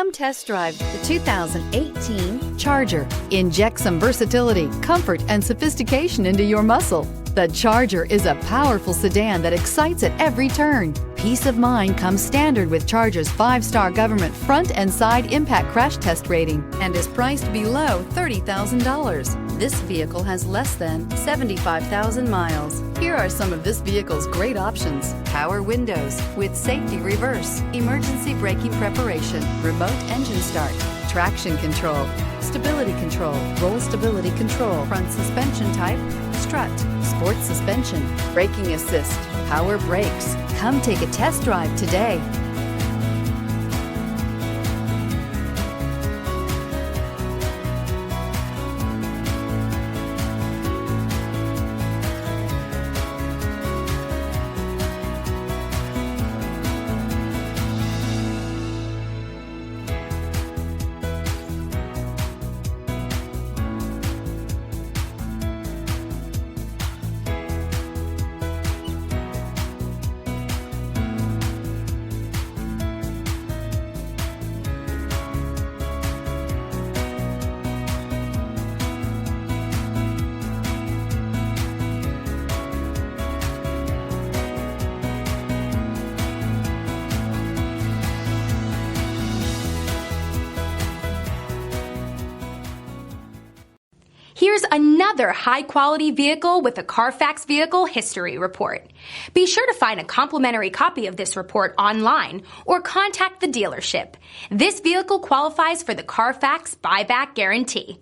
Come test drive the 2018 Charger. Inject some versatility, comfort, and sophistication into your muscle. The Charger is a powerful sedan that excites at every turn. Peace of mind comes standard with Charger's 5-star government front and side impact crash test rating and is priced below $30,000. This vehicle has less than 75,000 miles. Here are some of this vehicle's great options: power windows with safety reverse, emergency braking preparation, remote engine start, traction control, stability control, roll stability control, front suspension type, strut, sports suspension, braking assist, power brakes. Come take a test drive today. Here's another high-quality vehicle with a Carfax Vehicle History Report. Be sure to find a complimentary copy of this report online or contact the dealership. This vehicle qualifies for the Carfax Buyback Guarantee.